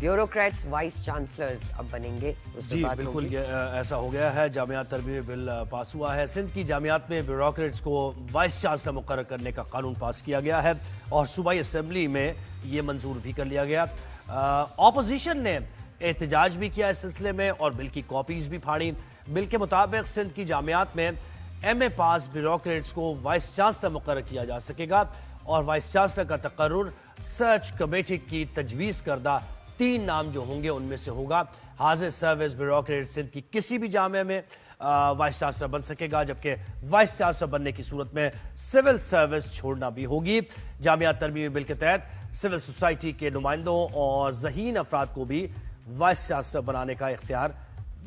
Bureaucrats vice chancellors अब बनेंगे, उस पर जी बात बिल्कुल, होगी। ये ऐसा हो गया है। जामियात तरमीमी बिल पास हुआ है। सिंध की जामियात में ब्यूरोक्रेट्स को वाइस चांसलर मुकर्रर करने का कानून पास किया गया है और सूबाई असम्बली में ये मंजूर भी कर लिया गया। ऑपोजिशन ने एहतजाज भी किया इस सिलसिले में और बिल की कॉपीज भी फाड़ी। बिल के मुताबिक सिंध की जामियात में MA पास ब्यूरोक्रेट्स को वाइस चांसलर मुकर्रर किया जा सकेगा और वाइस चांसलर का तकर्रुर सर्च कमेटी की तजवीज़ करदा 3 नाम जो होंगे उनमें से होगा। हाजिर सर्विस ब्यूरोक्रेट सिंध की किसी भी जामिया में वाइस चांसलर बन सकेगा, जबकि वाइस चांसलर बनने की सूरत में सिविल सर्विस छोड़ना भी होगी। जामिया तरमीमी बिल के तहत सिविल सोसाइटी के नुमाइंदों और ज़हीन अफराद को भी वाइस चांसलर बनाने का इख्तियार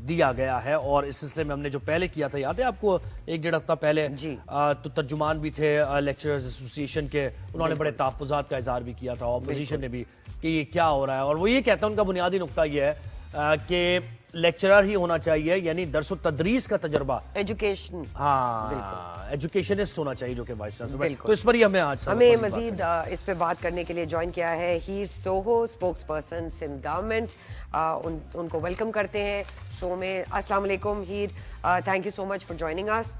दिया गया है। और इस सिलसिले में हमने जो पहले किया था, याद है आपको, 1-1.5 हफ्ता पहले तो तर्जुमान भी थे लेक्चरर्स एसोसिएशन के, उन्होंने बड़े तहफ़्फ़ुज़ात का इजहार भी किया था। ऑपोजिशन ने भी कि ये क्या हो रहा है, और वो ये कहता है, उनका बुनियादी नुक्ता ये है कि लेक्चरर ही होना चाहिए, यानी दरसो तदरीस का तजर्बा, एजुकेशन, हाँ एजुकेशनिस्ट होना चाहिए जो कि वाइस चांसलर। तो इस पर ही हमें मजीद इस पे बात करने के लिए ज्वाइन किया है Heer Soho, spokesperson Sindh government. उनको वेलकम करते हैं शो में। अस्सलाम वालेकुम Heer, thank you so much for joining us.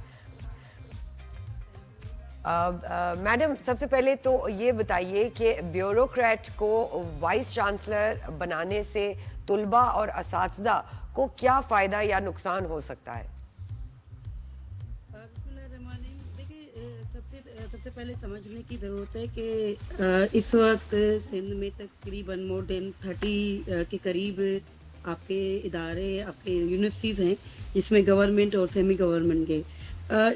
Madam, सबसे पहले तो ये बताइए कि ब्यूरोक्रेट को वाइस चांसलर बनाने से तुलबा और असातिज़ा को क्या फ़ायदा या नुकसान हो सकता है? देखिए, सबसे पहले समझने की ज़रूरत है कि इस वक्त सिंध में तकरीबन मोर देन 30 के करीब आपके इदारे, आपके यूनिवर्सिटीज़ हैं, जिसमें गवर्नमेंट और सेमी गवर्नमेंट के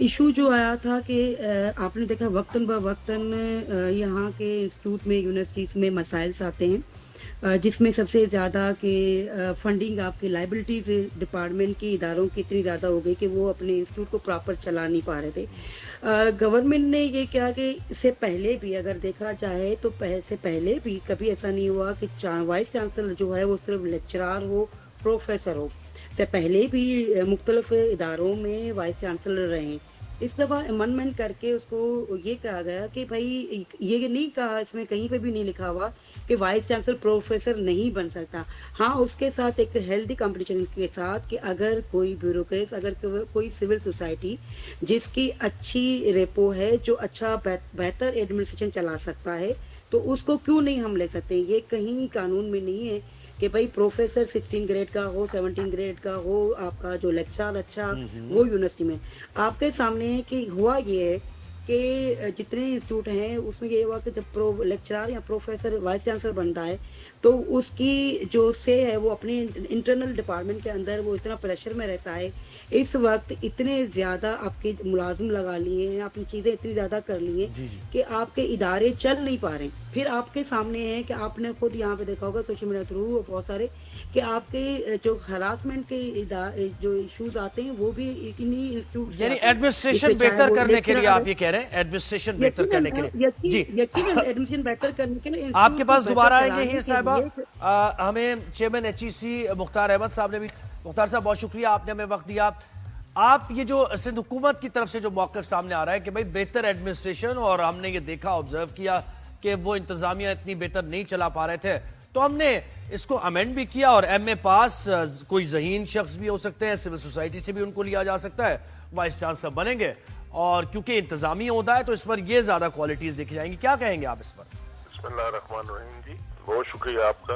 इशू जो आया था कि आपने देखा वक्तन ब वक्तन यहाँ के इंस्टीट्यूट में, यूनिवर्सिटीज़ में मसाइल्स आते हैं, जिसमें सबसे ज़्यादा कि फंडिंग आपकी लाइबिलिटीज़ डिपार्टमेंट के इदारों की इतनी ज़्यादा हो गई कि वो अपने इंस्टीट्यूट को प्रॉपर चला नहीं पा रहे थे। गवर्नमेंट ने ये किया कि इससे पहले भी अगर देखा जाए तो से पहले भी कभी ऐसा नहीं हुआ कि वाइस चांसलर जो है वो सिर्फ लेक्चरार हो, प्रोफेसर हो। से पहले भी मुख्तलिफ इदारों में वाइस चांसलर रहे। इस दफ़ा अमेंडमेंट करके उसको ये कहा गया कि भाई, ये नहीं कहा, इसमें कहीं पे भी नहीं लिखा हुआ कि वाइस चांसलर प्रोफेसर नहीं बन सकता। हाँ, उसके साथ एक हेल्दी कंपटीशन के साथ कि अगर कोई ब्यूरोक्रेट, अगर कोई सिविल सोसाइटी जिसकी अच्छी रेपो है, जो अच्छा बेहतर एडमिनिस्ट्रेशन चला सकता है, तो उसको क्यों नहीं हम ले सकते। ये कहीं कानून में नहीं है कि भाई प्रोफेसर 16 ग्रेड का हो, 17 ग्रेड का हो, आपका जो लेक्चर अच्छा वो यूनिवर्सिटी में। आपके सामने है कि हुआ ये है कि जितने इंस्टीट्यूट हैं उसमें ये हुआ कि जब लेक्चरर या प्रोफेसर वाइस चांसलर बनता है तो उसकी जो से है वो अपने इंटरनल डिपार्टमेंट के अंदर वो इतना प्रेशर में रहता है। इस वक्त इतने ज़्यादा आपके मुलाजिम लगा लिए हैं, आपने चीज़ें इतनी ज़्यादा कर ली हैं कि आपके इदारे चल नहीं पा रहे। फिर आपके सामने है कि आपने खुद यहाँ पे देखा होगा सोशल मीडिया थ्रू बहुत सारे कि आपके जो हरासमेंट के जो इश्यूज आते हैं वो भी इन्हीं इंस्टीट्यूट, यानी एडमिनिस्ट्रेशन बेहतर करने के लिए आप ये कह रहे हैं, एडमिनिस्ट्रेशन बेहतर करने के लिए। जी, एडमिनिस्ट्रेशन बेहतर करने के लिए आपके पास दोबारा आएंगे हीर साहिबा। हमें चेयरमैन HEC मुख्तार अहमद साहब ने भी, मुख्तार साहब बहुत शुक्रिया, आपने हमें वक्त दिया। आप ये जो सिंध हुकूमत की तरफ से जो मौक़िफ़ सामने आ रहा है कि भाई बेहतर एडमिनिस्ट्रेशन, और हमने ये देखा, ऑब्जर्व किया कि वो इंतजामिया इतनी बेहतर नहीं चला पा रहे थे, तो हमने इसको अमेंड भी किया और MA पास कोई ज़हीन शख्स भी हो सकते हैं, सिविल सोसाइटी से भी उनको लिया जा सकता है, वाइस चांसलर बनेंगे, और क्योंकि इंतजामी होता है तो इस पर ये ज़्यादा क्वालिटीज़ देखी जाएंगी। क्या कहेंगे आप इस पर? बिस्मिल्लाहिर्रहमानिर्रहीम जी, बहुत शुक्रिया आपका।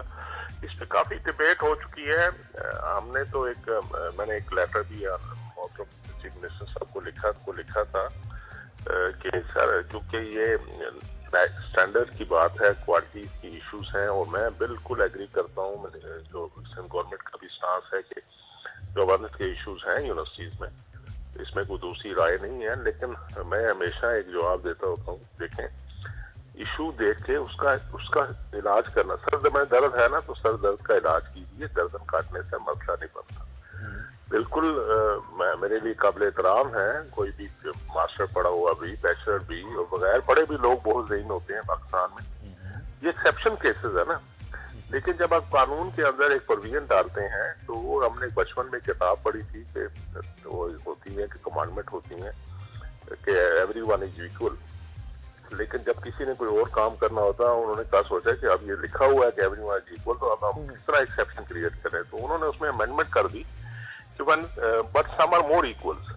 इस पे काफ़ी डिबेट हो चुकी है। हमने तो मैंने एक लेटर भी चीफ मिनिस्टर साहब को लिखा था कि सर, क्योंकि ये स्टैंडर्ड की बात है, क्वालिटी की इश्यूज हैं, और मैं बिल्कुल एग्री करता हूँ जो गवर्नमेंट का भी स्टांस है कि गवर्नेंस के इश्यूज हैं यूनिवर्सिटीज़ में, इसमें कोई दूसरी राय नहीं है। लेकिन मैं हमेशा एक जवाब देता होता हूँ, देखें, इशू देख के उसका इलाज करना। सर में दर्द है ना, तो सर दर्द का इलाज कीजिए, गर्दन काटने से मसला नहीं बनता। बिल्कुल मेरे लिए काबिल एहतराम है, कोई भी मास्टर पढ़ा हुआ भी, बैचलर भी, और बगैर पढ़े भी लोग बहुत ज़हीन होते हैं पाकिस्तान में। ये एक्सेप्शन केसेस है ना। लेकिन जब आप कानून के अंदर एक प्रोविजन डालते हैं, तो वो हमने बचपन में किताब पढ़ी थी कि वो होती है कि कमांडमेंट होती है कि एवरीवन इज इक्वल। लेकिन जब किसी ने कोई और काम करना होता है उन्होंने क्या सोचा कि अब ये लिखा हुआ है कि एवरीवन इज इक्वल, तो अब हम किस तरह एक्सेप्शन क्रिएट करें, तो उन्होंने उसमें अमेंडमेंट कर दी कि but some are more equals.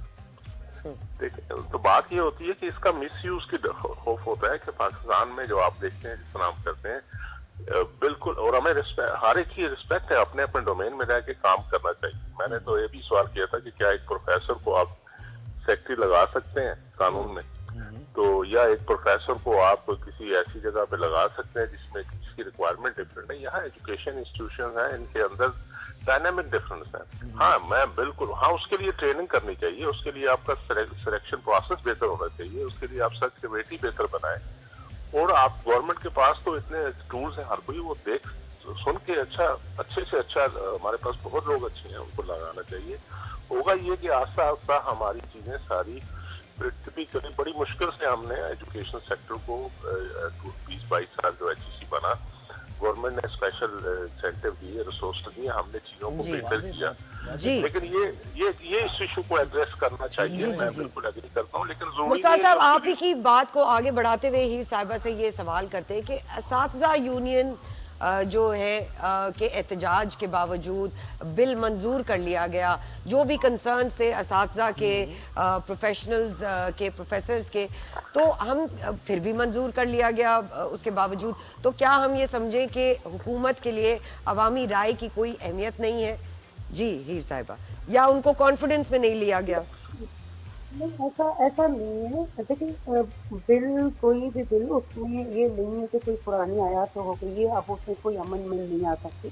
देखिए, तो बात ये होती है कि इसका मिस यूज की खौफ होता है कि पाकिस्तान में जो आप देखते हैं, जिस तरह हम करते हैं, बिल्कुल, और हमें हर एक की रिस्पेक्ट है, अपने अपने डोमेन में रह के काम करना चाहिए। मैंने तो ये भी सवाल किया था कि क्या एक प्रोफेसर को आप सेक्रेटरी लगा सकते हैं कानून में, तो या एक प्रोफेसर को आप किसी ऐसी जगह पे लगा सकते हैं जिसमें जिसकी रिक्वायरमेंट डिफरेंट है। यहाँ एजुकेशन इंस्टीट्यूशन है, इनके अंदर डायनामिक डिफरेंस है। हाँ, मैं बिल्कुल, हाँ, उसके लिए ट्रेनिंग करनी चाहिए, उसके लिए आपका सिलेक्शन प्रोसेस बेहतर होना चाहिए, उसके लिए आप सर्च कमेटी बेहतर बनाए, और आप गवर्नमेंट के पास तो इतने टूल्स हैं, हर कोई वो देख सुन के अच्छे से अच्छा, हमारे पास बहुत लोग अच्छे हैं, उनको लगाना चाहिए। होगा ये कि आस्ता आस्ता हमारी चीजें सारी टिपिकली बड़ी मुश्किल से हमने एजुकेशन सेक्टर को 20-22 साल जो HEC बना, गवर्नमेंट ने स्पेशल इंसेंटिव दिए, रिसोर्स दिए, हमने चीजों को बेहतर किया, लेकिन ये इस इशू को एड्रेस करना चाहिए। मैं बिल्कुल एग्री करता हूँ, लेकिन जरूरी मुख्तार साहब, आप ही की बात को आगे बढ़ाते हुए हीर साहिबा से ये सवाल करते हैं कि असातिज़ा यूनियन जो है के एहतजाज के बावजूद बिल मंजूर कर लिया गया, जो भी कंसर्न्स थे असातिज़ा के, प्रोफेशनल्स के, प्रोफेसर्स के, तो हम फिर भी मंजूर कर लिया गया उसके बावजूद। तो क्या हम ये समझें कि हुकूमत के लिए अवामी राय की कोई अहमियत नहीं है? जी हीर साहिबा, या उनको कॉन्फिडेंस में नहीं लिया गया? नहीं, ऐसा नहीं है। देखिए, बिल, कोई भी बिल, उसमें ये नहीं है कि कोई पुरानी आया तो हो गई है, अब उसमें कोई अमेंडमेंट नहीं आ सकती।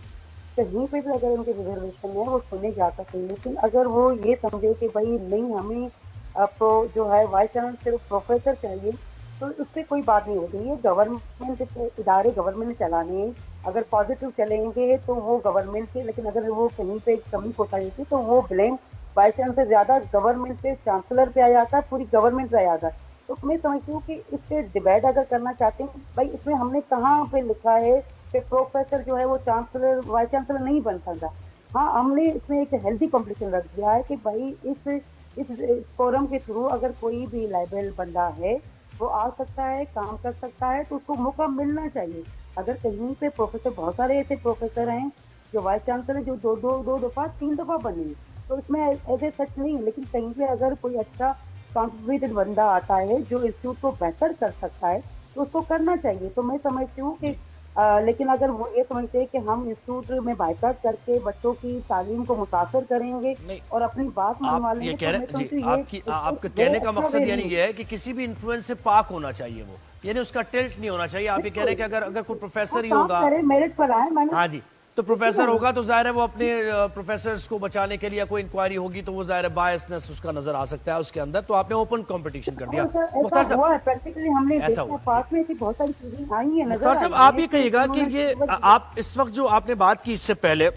कहीं पे भी अगर उनके रिजर्वेशन है वो सुने जा सकते हैं, लेकिन अगर वो ये समझे कि भाई नहीं, हमें अब जो है वाइस चांसलर सिर्फ प्रोफेसर चाहिए, तो उससे कोई बात नहीं होती है। गवर्नमेंट इदारे गवर्नमेंट चलाने हैं, अगर पॉजिटिव चलेंगे तो वो गवर्नमेंट से, लेकिन अगर वो कहीं पे कमी कोताही होती तो वो ब्लेम वाइस चांसलर ज्यादा गवर्नमेंट पे, चांसलर पे आ जाता है, पूरी गवर्नमेंट पे आ जाता है। तो मैं समझती हूँ कि इस पे डिबेट अगर करना चाहते हैं, भाई इसमें हमने कहाँ पे लिखा है कि प्रोफेसर जो है वो चांसलर, वाइस चांसलर नहीं बन सकता। हाँ, हमने इसमें एक हेल्दी कॉम्पिटिशन रख दिया है कि भाई इस फोरम के थ्रू अगर कोई भी लाइबल बंदा है वो आ सकता है, काम कर सकता है, तो उसको मौका मिलना चाहिए। अगर कहीं पे प्रोफेसर, बहुत सारे ऐसे प्रोफेसर हैं जो वाइस चांसलर जो दो दफा 3 दफा बने, तो इसमें ऐसे सच नहीं है, लेकिन कहीं पे अगर कोई अच्छा कॉन्ट्रीब्यूटेड बंदा आता है जो इंस्टीट्यूट को बेहतर कर सकता है तो उसको करना चाहिए। तो मैं समझती हूँ कि लेकिन अगर वो ये समझते हैं कि हम इंस्टीट्यूट में बाइकाट करके बच्चों की तालीम को मुतासर करेंगे और अपनी बात मनवा लेंगे, कह रहे जी, आपके कहने का मकसद यानी ये है कि किसी भी इन्फ्लुएंस से पाक होना चाहिए, वो यानी उसका टिल्ट नहीं होना चाहिए। आप ये कह रहे हैं कि अगर कोई प्रोफेसर ही होगा, मेरिट पर आए, मैंने, हाँ जी, तो प्रोफेसर होगा तो जाहिर है वो अपने प्रोफेसर्स को बचाने के लिए कोई इंक्वायरी होगी तो वो जाहिर है बायसनेस उसका नजर आ सकता है उसके अंदर, तो आपने ओपन कंपटीशन कर दिया। मुख्तार साहब, प्रैक्टिकली हमने पास में बहुत सारी चीजें आई हैं। मुख्तार साहब, आप ये कहिएगा कि ये आप इस वक्त जो आपने बात की इससे पहले,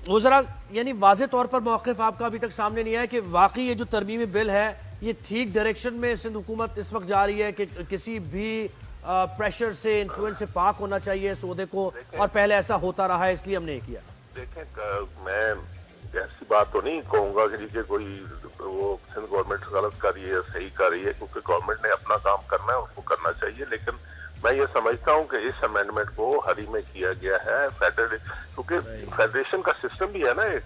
वो जरा यानी वाज़ेह तौर पर मौक़िफ़ आपका अभी तक सामने नहीं आया कि वाकई ये जो तरमीमी बिल है ये ठीक डायरेक्शन में सिंध हुकूमत इस वक्त जा रही है कि किसी भी प्रेशर से, इन्फ्लुएंस से पाक होना चाहिए इस ओहदे को, और पहले ऐसा होता रहा है इसलिए हमने ये किया? देखें, मैं ऐसी बात तो नहीं कहूँगा कि कोई वो सिंध गवर्नमेंट गलत कर रही है, सही कर रही है, क्योंकि गवर्नमेंट ने अपना काम करना है, उसको करना चाहिए। लेकिन मैं ये समझता हूँ कि इस अमेंडमेंट को हाल ही में किया गया है क्योंकि फेडरेशन का सिस्टम भी है ना एक,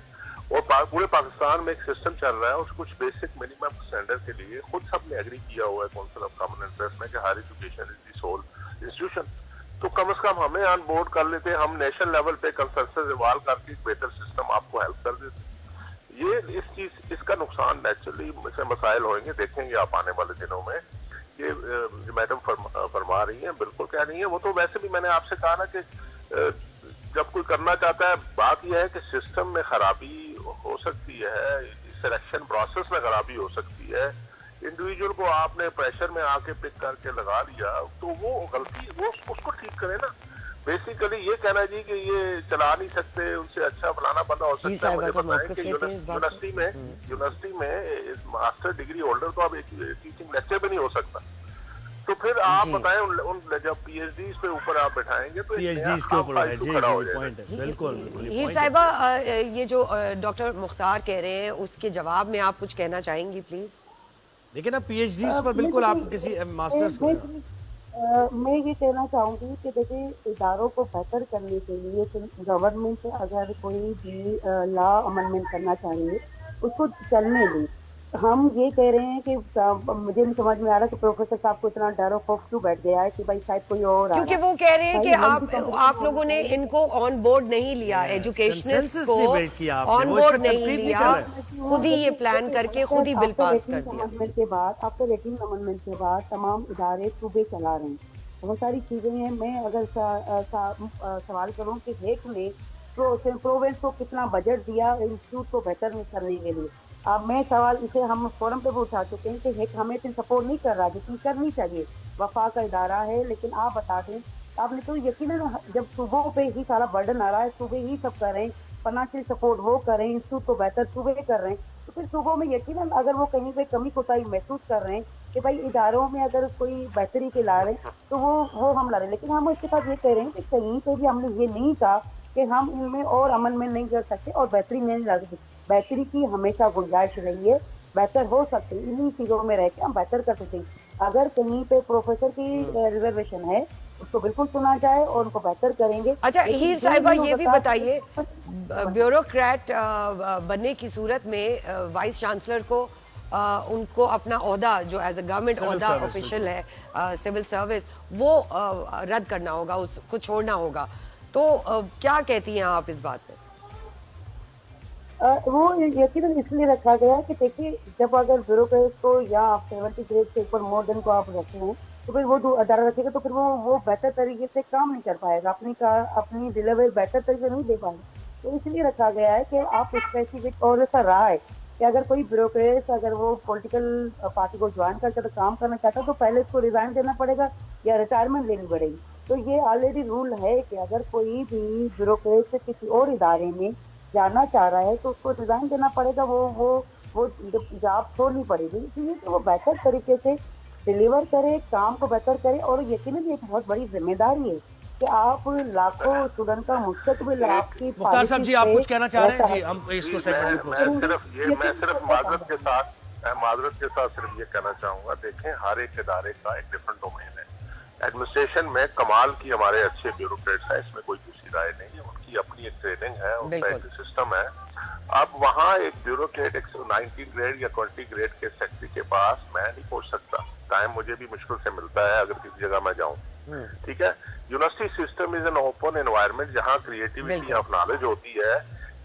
और पूरे पाकिस्तान में एक सिस्टम चल रहा है, और कुछ बेसिक मिनिमम स्टैंडर्ड के लिए खुद सबने एग्री किया हुआ है काउंसिल ऑफ कॉमन इंटरेस्ट में कि higher education is the sole institution. तो कम से कम हमें ऑन बोर्ड कर लेते, हम नेशनल लेवल पे कंसेंसस इवॉल्व करके एक बेहतर सिस्टम आपको हेल्प कर देते। ये इस चीज, इसका नुकसान नेचुरली से मसाइल होंगे, देखेंगे आप आने वाले दिनों में। ये जो मैडम फरमा रही हैं बिल्कुल कह रही हैं, वो तो वैसे भी मैंने आपसे कहा ना कि जब कोई करना चाहता है, बात यह है कि सिस्टम में खराबी हो सकती है, सिलेक्शन प्रोसेस में खराबी हो सकती है, इंडिविजुअल को आपने प्रेशर में आके पिक करके लगा लिया, तो वो गलती, वो उसको ठीक करे ना। बेसिकली ये कहना जी कि ये चला नहीं सकते, उनसे अच्छा फलाना बंदा हो सकता है। मुझे बताएं कि यूनिवर्सिटी में मास्टर डिग्री होल्डर तो अब टीचिंग लेक्चर भी नहीं हो सकता, तो फिर आप बताएं उन जब पीएचडी पे ऊपर आप बैठाएंगे तो पीएचडी के ऊपर है। जी पॉइंट है, बिल्कुल। हीर साहिबा, ये जो डॉक्टर मुख्तार कह रहे हैं उसके जवाब में आप कुछ कहना चाहेंगी प्लीज? देखिए ना, पीएचडी पर बिल्कुल आप किसी मास्टर्स को, मैं ये कहना चाहूँगी कि देखिए इदारों को बेहतर करने के लिए गवर्नमेंट अगर कोई भी लॉ अमेंडमेंट करना चाहिए उसको चलने दें। हम ये कह रहे हैं कि मुझे नहीं समझ में आ रहा कि प्रोफेसर साहब को इतना डर और खौफ क्यों बैठ गया है कि भाई शायद कोई और आ क्योंकि रहा है। वो कह रहे हैं कि भाई, आप लोगों ने इनको ऑन बोर्ड नहीं लिया, एजुकेशनिस्ट consensus को नहीं build किया आपने, ऑन वो इस पे बोर्ड नहीं तनकीद नहीं लिया, कर रहे। खुद ही ये प्लान करके खुद ही बिल पास कर दिया। अमेंडमेंट के बाद आफ्टर 18 अमेंडमेंट के बाद तमाम इदारे सूबे चला रहे हैं, बहुत सारी चीजें हैं। मैं अगर सवाल करूं कि हेक ने प्रोविंस को कितना बजट दिया इंस्टीट्यूट को बेहतर करने के लिए, अब मैं सवाल इसे हम फोरम पे भी उठा चुके हैं कि हेक हमें इतनी सपोर्ट नहीं कर रहा जितनी करनी चाहिए। वफा का इदारा है, लेकिन आप बता दें आपने तो यकीन जब सूबों पे ही सारा बर्डन आ रहा है, सूबे ही सब कर रहे हैं, फाइनेंशियल सपोर्ट वो कर रहे हैं, इंस्टीट्यूट को बेहतर सूबे कर रहे हैं, तो फिर सूबों में यकीनन अगर वो कहीं पे कमी कोताही महसूस कर रहे हैं कि भाई इदारों में अगर कोई बेहतरी के ला रहे हैं तो वो हम ला रहे हैं। लेकिन हम इसके साथ ये कह रहे हैं कि कहीं पे भी हमने ये नहीं कहा कि हम इनमें और अमेंडमेंट नहीं कर सकते और बेहतरी नहीं ला सकते। बेहतरी की हमेशा गुंजाइश रही है, बेहतर हो सकते, इन्हीं चीजों में रह के हम बेहतर कर सकते हैं। अगर कहीं पे प्रोफेसर की रिजर्वेशन है उसको बिल्कुल सुना जाए और उनको बेहतर करेंगे। अच्छा लेकिन हीर जो साहिबा लोग ये भी बता- बताइए, ब्यूरोक्रेट बनने की सूरत में वाइस चांसलर को उनको अपना ओहदा जो एज अ गवर्नमेंट Civil ओहदा service ऑफिशियल है, सिविल सर्विस, वो रद्द करना होगा, उसको छोड़ना होगा। तो क्या कहती हैं आप इस बात पे? वो यकीनन इसलिए रखा गया कि देखिए जब अगर ब्यूरोक्रेट को या आप 70 ग्रेड से ऊपर मोर देन को आप रखते हैं तो फिर वो जो अदारा रखेगा तो फिर वो बेहतर तरीके से काम नहीं कर पाएगा, अपनी डिलीवरी बेहतर तरीके से नहीं दे पाएगा। तो इसलिए रखा गया है कि आप स्पेसिफिक, और ऐसा रहा है कि अगर कोई ब्यूरोक्रेट अगर वो पॉलिटिकल पार्टी को ज्वाइन करके तो काम करना चाहता है तो पहले उसको रिजाइन देना पड़ेगा या रिटायरमेंट लेनी पड़ेगी। तो ये ऑलरेडी रूल है कि अगर कोई भी ब्यूरोक्रेट किसी और इदारे में जाना चाह रहा है तो उसको रिजाइन देना पड़ेगा, वो जॉब छोड़नी पड़ेगी। इसलिए तो वो बेहतर तरीके से डिलीवर करे, काम को बेहतर करे। और यकीनन ये एक बहुत बड़ी जिम्मेदारी है कि आप लाखों स्टूडेंट का मुस्तकबिल आपकी मुख्तार साहब जी, आप कुछ कहना चाह रहे हैं? जी, हम इसको सेगमेंट में मैं सिर्फ माजरत के साथ सिर्फ ये कहना चाहूंगा, देखें हर एक इदारे का एक डिफरेंट डोमेन है। एडमिनिस्ट्रेशन में कमाल की हमारे अच्छे ब्यूरोक्रेट्स हैं, इसमें कोई दूसरी राय नहीं है, उनकी अपनी एक ट्रेनिंग है, उनका एक सिस्टम है। अब वहाँ एक ब्यूरोक्रेट 19 ग्रेड या 20 ग्रेड के सेक्रेटरी के पास मैं नहीं पहुंच सकता, टाइम मुझे भी मुश्किल से मिलता है अगर किसी जगह मैं जाऊं, ठीक है। University system is an open environment जहाँ क्रिएटिविटी ऑफ नॉलेज होती है।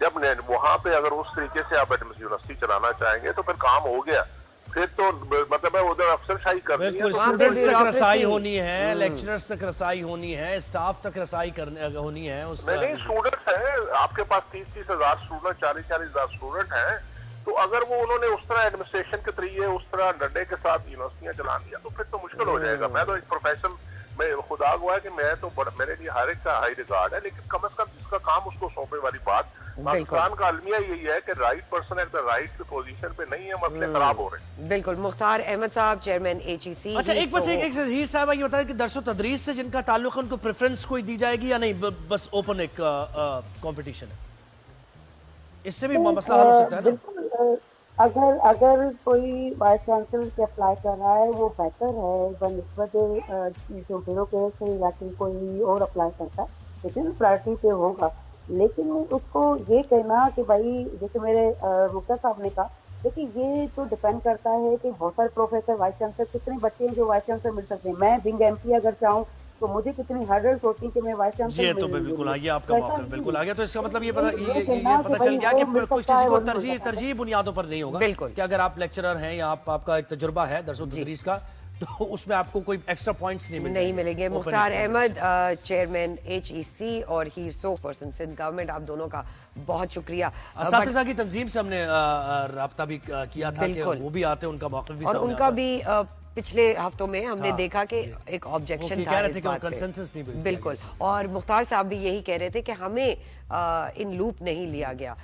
जब वहाँ पे अगर उस तरीके से आप यूनिवर्सिटी चलाना चाहेंगे तो फिर काम हो गया, फिर तो मतलब है उधर अफसरशाही करनी है। बिल्कुल, तो स्टूडेंट्स तक bureaucracy- रसाई होनी है, लेक्चरर्स तक रसाई होनी है, स्टाफ तक रसाई होनी है उस नहीं स्टूडेंट्स हैं आपके पास 30-30 हजार स्टूडेंट, 40-40 हजार स्टूडेंट हैं, तो अगर वो उन्होंने उस तरह एडमिनिस्ट्रेशन के तरीके उस तरह डंडे के साथ यूनिवर्सिटियां चला दिया तो फिर तो मुश्किल हो जाएगा। मैं तो एक प्रोफेशनल, मैं खुदा हुआ है कि मैं तो मेरे लिए हर एक का हाई रिगार्ड है, लेकिन कम से कम जिसका काम उसको सौंपे वाली बात। पाकिस्तान का अलमिया यही है कि right person at the right position पे नहीं है, मसले खराब हो रहे हैं। बिल्कुल। मुख्तार अहमद साहब, चेयरमैन HEC। अच्छा, एक हीर साहब ये बताएं कि दरसो तदरीस से जिनका ताल्लुक है उनको प्रेफरेंस कोई दी जाएगी या नहीं, बस ओपन एक कंपटीशन है? इससे भी मसला हल हो सकता है ना? बिल्कुल, अगर कोई वाइस चांसलर के अप्लाई कर रहा है वो बेहतर है बनस्बत जो ब्यूरोक्रेट से या फिर कोई और अप्लाई करता है, लेकिन प्रायोरिटी पे होगा। लेकिन उसको ये कहना कि भाई जैसे मेरे मुख्तार साहब ने कहा, देखिए ये तो डिपेंड करता है कि बहुत सारे प्रोफेसर वाइस चांसलर, कितने बच्चे हैं जो वाइस चांसलर मिल सकते हैं। मैं बिंग MP अगर चाहूँ तो मुझे कितनी हर्डल्स होती है कि मैं वाइस चांसलर ये तो बिल्कुल आ गया, आपका मौका बिल्कुल आ गया। तो इसका मतलब ये पता चल गया कि कुछ किसी को तरजीह बुनियादों पर नहीं होगा। बिल्कुल कि अगर आप लेक्चरर हैं या आपका एक तजुर्बा है दरसो तदरीस का तो उसमें आपको कोई एक्स्ट्रा पॉइंट्स नहीं मिलेंगे। मुख्तार अहमद, चेयरमैन HEC, और हीर सोफ पर्सन सिंध गवर्नमेंट, आप दोनों का बहुत शुक्रिया। असातिज़ा की तंजीम से हमने राब्ता भी किया था कि वो भी आते हैं, उनका मौक़िफ़ भी और सामने उनका आता भी पिछले हफ्तों में हमने देखा कि एक ऑब्जेक्शन था इस बात पे। कंसेंसस नहीं मिल बिल्कुल। और मुख्तार साहब भी यही कह रहे थे कि हमें इन लूप नहीं लिया गया।